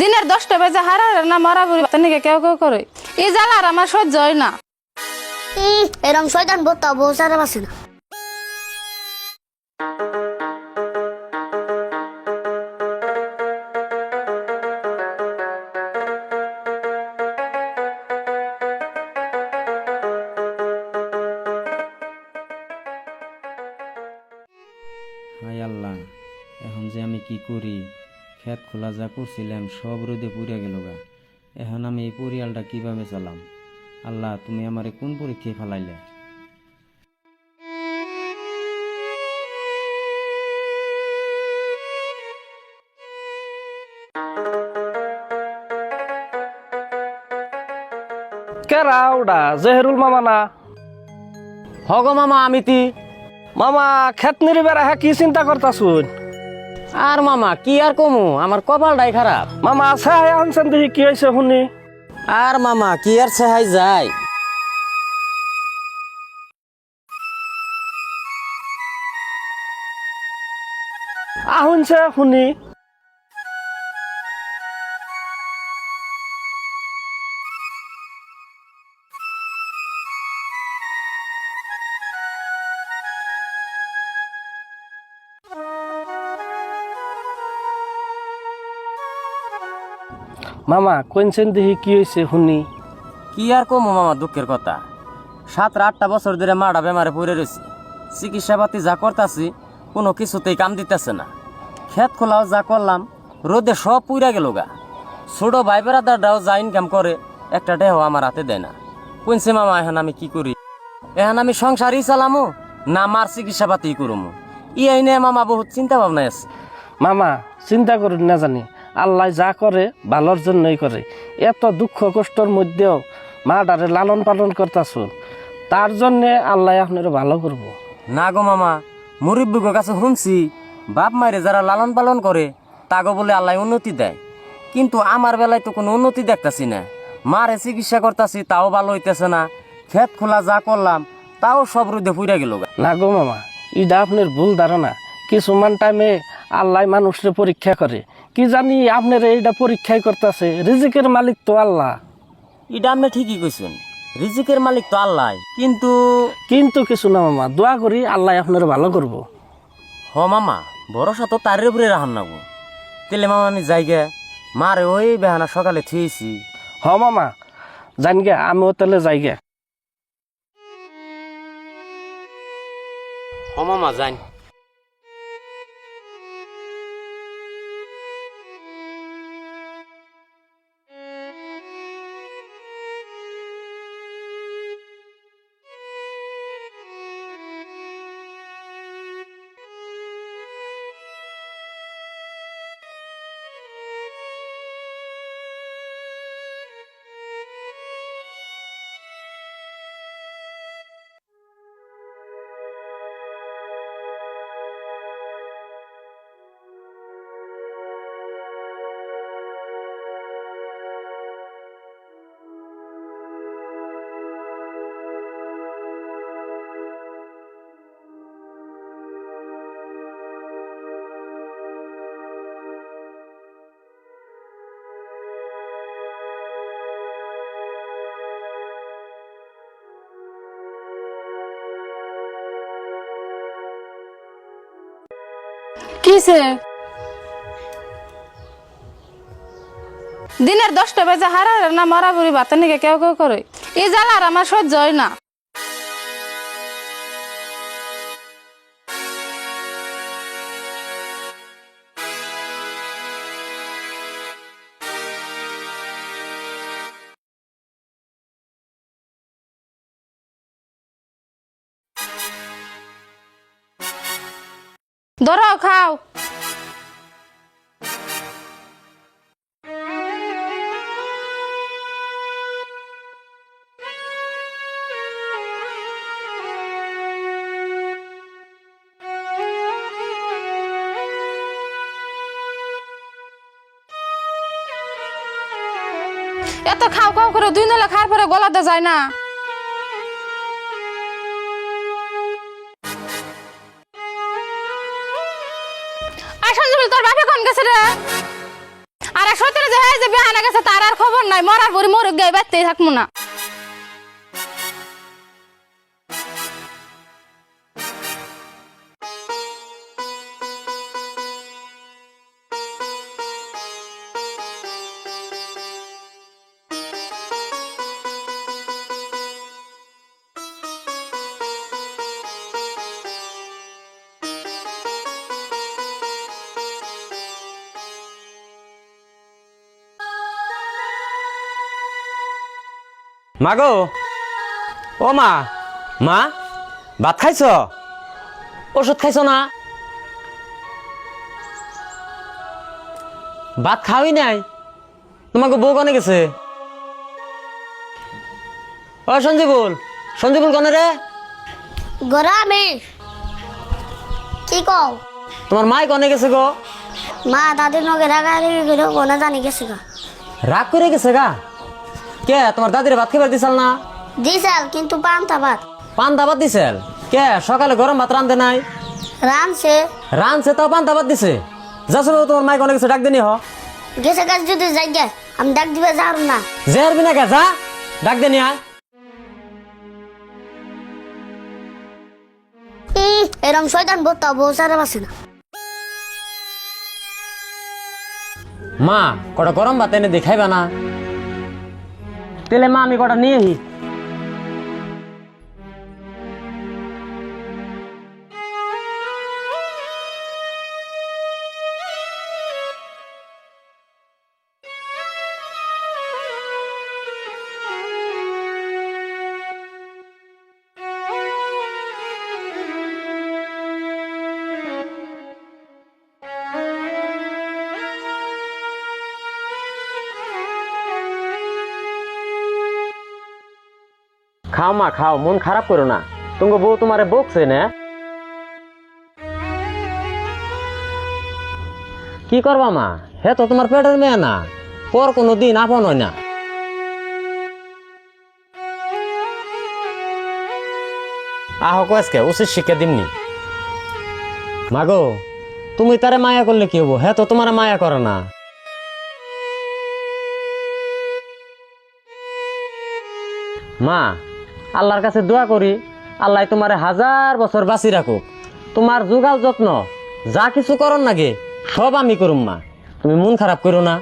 দিনের 10টা বাজে হারারে না মরা বুড়ি বাতানিকে কেউ কেউ করে এই জ্বালা আর আমার সহ্য হয় না। এরম শয়তান বলতে বউ সারা বাসে না। হায় আল্লাহ, এখন যে আমি কি করি? ক্ষেত খোলা যা করছিলাম সব রোদে পুড়ে গেল গা। এখন আমি এই পরিয়ালটা কিভাবে চালাম? আল্লাহ, তুমি আমারে কোন পরীক্ষায় ফেলাইলে? কেরা ওটা জহেরুল মামা না? হগো মামা আমি তি। মামা খেত নিরি বেড়া হ্যাঁ কি চিন্তা করতাছুন? আর মামা কি আর কমু, আমার কপালটাই খারাপ। মামা আছে আনছেন দেখি কি হয়েছে শুনি। আর মামা কি আর সেহাই যায়। আহুনছে শুনি। মামা কোনছেন দেখি কি হয়েছে শুনি। কি আর কমু মামা, দুঃখের কথা। 7-8টা বছর ধরে মাটা বেমারে পড়ে রয়েছে। চিকিৎসা পাতি যা করতাছি কোনো কিছুতেই কাম দিতেছে না। ক্ষেত খোলাও যা করলাম রোদে সব পুইরা গেল গা। ছোট ভাই বেড়াদারটাও যা ইনকাম করে একটা দেহ আমার হাতে দেয় না। কোনছে মামা এখন আমি কি করি? এখন আমি সংসারই চালামো না মার চিকিৎসা পাতি করমু? এই নিয়ে মামা বহুত চিন্তা ভাবনায় আছে। মামা চিন্তা করুন না জানি, আল্লাহ যা করে ভালোর জন্যই করে। এত দুঃখ কষ্টর মধ্যেও মাটারে লালন পালন করতেছুন, তার জন্যে আল্লাহ আপনার ভালো করব। না গো মামা, মুরব্বীর কাছে শুনছি বাপ মায়ের যারা লালন পালন করে তাগো বলে আল্লাহ উন্নতি দেয়। কিন্তু আমার বেলায় তো কোনো উন্নতি দেখতাছি না। মারে চিকিৎসা করতাছি তাও ভালো হইতেছে না। ক্ষেত খোলা যা করলাম তাও সব রোদে পুইরা গেল গা। না গো মামা, এটা আপনার ভুল ধারণা। কিছুমান টাইমে আল্লাহ মানুষের পরীক্ষা করে। কি জানি আপনার এইটা পরীক্ষাই করতেছে। রিজিকের মালিক তো আল্লাহ। এটা আপনি ঠিকই কইছেন, রিজিকের মালিক তো আল্লাহ। কিন্তু কিন্তু কিছু না মামা, দোয়া করি আল্লাহ আপনার ভালো করব। হ মামা, ভরসা তো তারের উপরে রাখান নাগো। তেলে মামা আমি যাইগে, মারে ওই বেহানা সকালে থিয়েছি। হ মামা জান গে, আমিও তাহলে যাই গে। হ মামা যাই। কিসে দিনের 10টা বাজে হারারে না মরা বুড়ি বাতানিকে কেউ কেউ করে এই জ্বালা আর আমার সহ্য হয় না। ধরো খাও। এত খাও খাও করে 2 নলা খাওয়ার পরে গলাতে যায় না। আসল তোর বাপে কোন গেছে রে? আর 17 যে এই যে বেহানা গেছে তার আর খবর নাই, মরার পরে মরুক গায়ে বাড়তেই থাকবো না। মা গো, ও মা, মা ভাত খাইছ? ওষুধ খাইছ না? ভাত খাওয়াই নাই? তোমাকে বউ কনে গেছে? ও সঞ্জীবুল, সঞ্জীবুল কনে রে? গরামে কি কও? তোমার মাই কনে গেছে গো? মা দাদির নগে রাগারাগি করে কোনে জানি গেছে গা। রাগ করে গেছে গা? কে তোমার দাদির ভাত খাবার দিছাল না? দিছাল কিন্তু পান্তা ভাত পান্তা ভাত দিছেল? কে সকালে গরম ভাত রান্ধে নাই? রানছে রানছে তাও পান্তা ভাত দিছে? যাচ্ছ তোমার মাই কনে গেছে, ডাক দেনি হ। গেছে কাজ যদি যাই গে আমি ডাক দিবে যার না। যে হারবি না কে, যা ডাক দেনি আয়। এরম শয়তান বলতে বউ সারা বাসে না। মা কটা গরম ভাত এনে দেখাইবা না? তেলে মা আমি কটা নিয়ে আহি। খাও মা খাও, মন খারাপ করো না। তোমার বউ তোমারে বকছে না? কি করবা মা, হে তো তোমার পেটের মেয়ে না, পর কোনো দিন আপন হয় না। আহ কয়েসকে উচিত শিক্ষা দিমনি। মাগো তুমি তারে মায়া করলে কি হবো, হে তো তোমার মায়া করে না। মা আল্লাহর কাছে দোয়া করি, আল্লাহ তোমারে 1000 বছর বাঁচি রাখুক। তোমার যোগাল যত্ন যা কিছু করন নাগে সব আমি করুম মা, তুমি মন খারাপ করো না।